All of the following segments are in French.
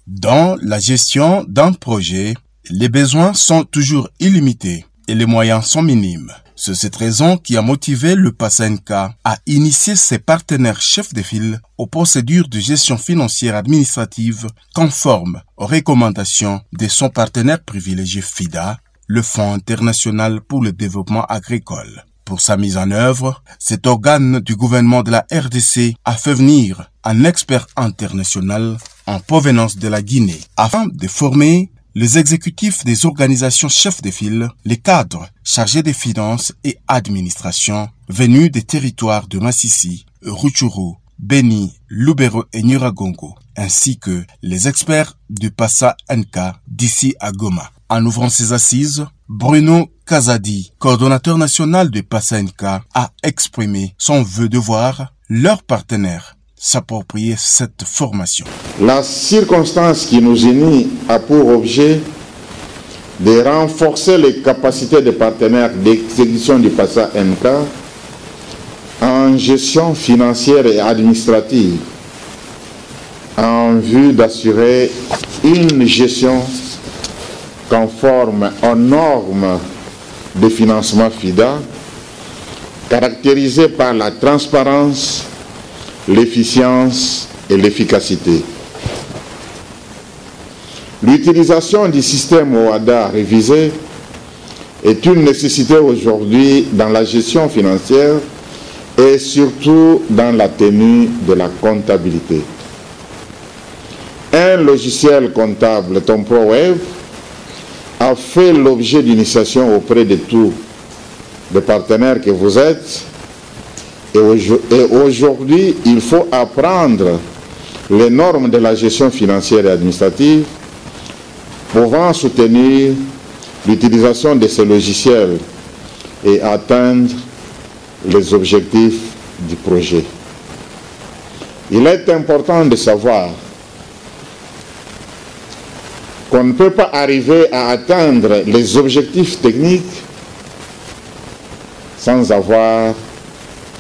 Dans la gestion d'un projet, les besoins sont toujours illimités et les moyens sont minimes. C'est cette raison qui a motivé le PASA-NK à initier ses partenaires chefs de file aux procédures de gestion financière administrative conformes aux recommandations de son partenaire privilégié FIDA, le Fonds international pour le développement agricole. Pour sa mise en œuvre, cet organe du gouvernement de la RDC a fait venir un expert international en provenance de la Guinée afin de former les exécutifs des organisations chefs de file, les cadres chargés des finances et administration venus des territoires de Massissi, Rutshuru, Beni, Lubero et Nyiragongo, ainsi que les experts du PASA-NK d'ici à Goma. En ouvrant ses assises, Bruno Kazadi, coordonnateur national du PASA-NK, a exprimé son vœu de voir leurs partenaires s'approprier cette formation. La circonstance qui nous unit a pour objet de renforcer les capacités des partenaires d'exécution du PASA-NK en gestion financière et administrative en vue d'assurer une gestion conforme aux normes de financement FIDA caractérisée par la transparence, l'efficience et l'efficacité. L'utilisation du système OHADA révisé est une nécessité aujourd'hui dans la gestion financière et surtout dans la tenue de la comptabilité. Un logiciel comptable, TomproWave, a fait l'objet d'initiation auprès de tous les partenaires que vous êtes. Et aujourd'hui, il faut apprendre les normes de la gestion financière et administrative pouvant soutenir l'utilisation de ces logiciels et atteindre les objectifs du projet. Il est important de savoir qu'on ne peut pas arriver à atteindre les objectifs techniques sans avoir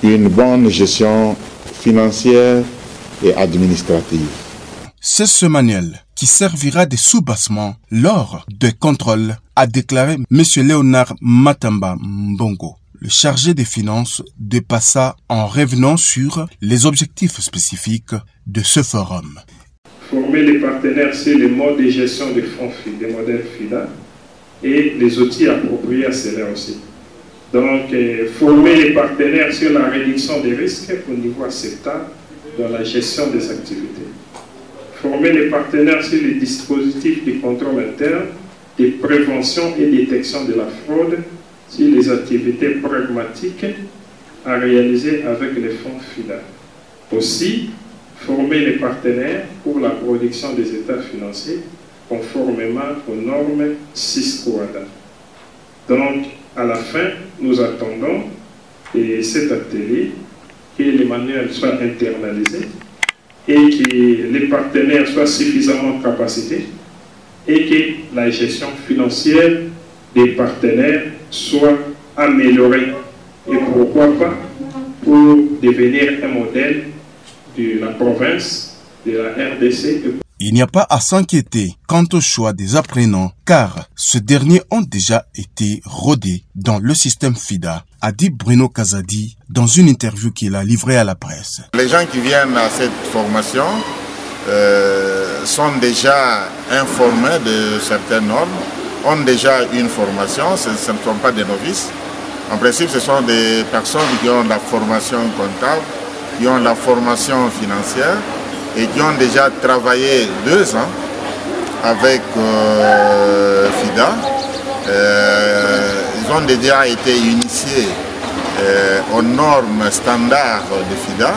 une bonne gestion financière et administrative. C'est ce manuel qui servira de soubassement lors des contrôles, a déclaré M. Léonard Matamba Mbongo, le chargé des finances de PASA, en revenant sur les objectifs spécifiques de ce forum. Former les partenaires sur les modes de gestion des fonds, des modèles FIDA et les outils appropriés à cela aussi. Donc, former les partenaires sur la réduction des risques au niveau acceptable dans la gestion des activités. Former les partenaires sur les dispositifs de contrôle interne, de prévention et détection de la fraude, sur les activités pragmatiques à réaliser avec les fonds FIDA. Aussi, former les partenaires pour la production des états financiers conformément aux normes SISCO-ADA. Donc, à la fin, nous attendons cet atelier, que les manuels soient internalisés et que les partenaires soient suffisamment capacités et que la gestion financière des partenaires soit améliorée. Et pourquoi pas pour devenir un modèle de la province, de la RDC. Il n'y a pas à s'inquiéter quant au choix des apprenants, car ces derniers ont déjà été rodés dans le système FIDA, a dit Bruno Kazadi dans une interview qu'il a livrée à la presse. Les gens qui viennent à cette formation sont déjà informés de certaines normes, ont déjà une formation, ce ne sont pas des novices. En principe, ce sont des personnes qui ont la formation comptable, qui ont la formation financière et qui ont déjà travaillé 2 ans avec FIDA. Ils ont déjà été initiés aux normes standards de FIDA.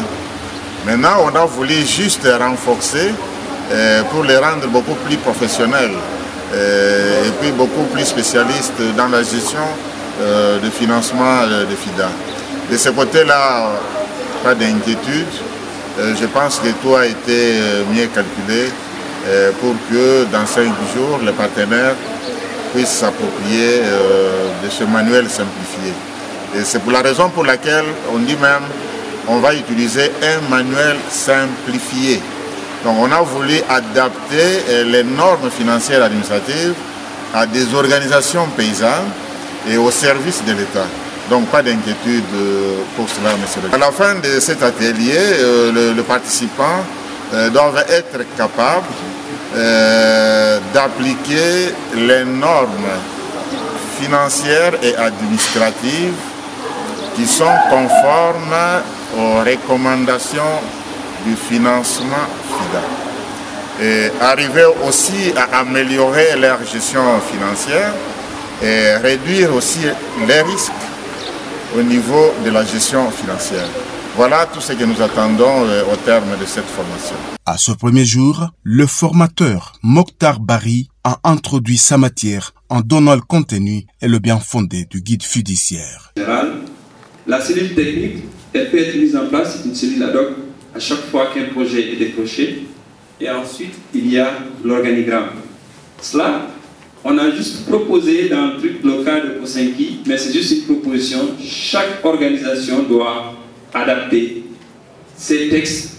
Maintenant, on a voulu juste renforcer pour les rendre beaucoup plus professionnels et puis beaucoup plus spécialistes dans la gestion de financement de FIDA. De ce côté-là, pas d'inquiétude. Je pense que tout a été mieux calculé pour que dans 5 jours, les partenaires puissent s'approprier de ce manuel simplifié. Et c'est pour la raison pour laquelle on dit même on va utiliser un manuel simplifié. Donc on a voulu adapter les normes financières administratives à des organisations paysannes et au service de l'État. Donc pas d'inquiétude pour cela, monsieur le directeur. À la fin de cet atelier, le participant doivent être capables d'appliquer les normes financières et administratives qui sont conformes aux recommandations du financement FIDA. Et arriver aussi à améliorer leur gestion financière et réduire aussi les risques au niveau de la gestion financière. Voilà tout ce que nous attendons au terme de cette formation. À ce premier jour, le formateur Mokhtar Bari a introduit sa matière en donnant le contenu et le bien fondé du guide fiduciaire. La cellule technique, elle peut être mise en place, c'est une cellule ad hoc, à chaque fois qu'un projet est décroché. Et ensuite, il y a l'organigramme. Cela, on a juste proposé dans le truc local de Kosenki, mais c'est juste une proposition. Chaque organisation doit adapter ses textes,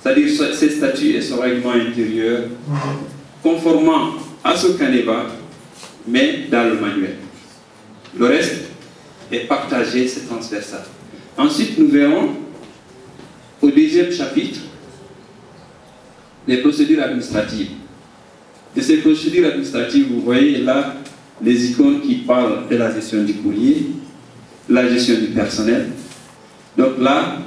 c'est-à-dire ses statuts et son règlement intérieur, conformément à ce Caneva, mais dans le manuel. Le reste est partagé, c'est transversal. Ensuite, nous verrons au deuxième chapitre les procédures administratives. De ces procédures administratives, vous voyez là les icônes qui parlent de la gestion du courrier, la gestion du personnel. Donc là,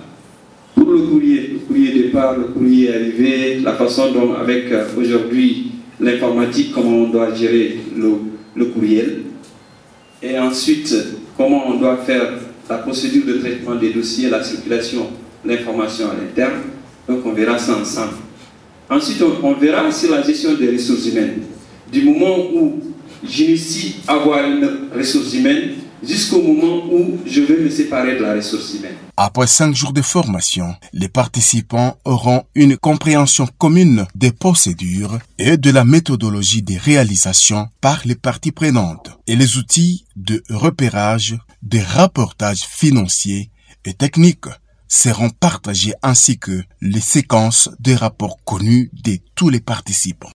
pour le courrier départ, le courrier arrivé, la façon dont avec aujourd'hui l'informatique, comment on doit gérer le courriel. Et ensuite, comment on doit faire la procédure de traitement des dossiers, la circulation, l'information à l'interne. Donc on verra ça ensemble. Ensuite, on verra sur la gestion des ressources humaines. Du moment où j'initie à avoir une ressource humaine, jusqu'au moment où je vais me séparer de la ressource humaine. Après 5 jours de formation, les participants auront une compréhension commune des procédures et de la méthodologie des réalisations par les parties prenantes et les outils de repérage, de rapportage financier et technique seront partagés ainsi que les séquences de rapports connus de tous les participants.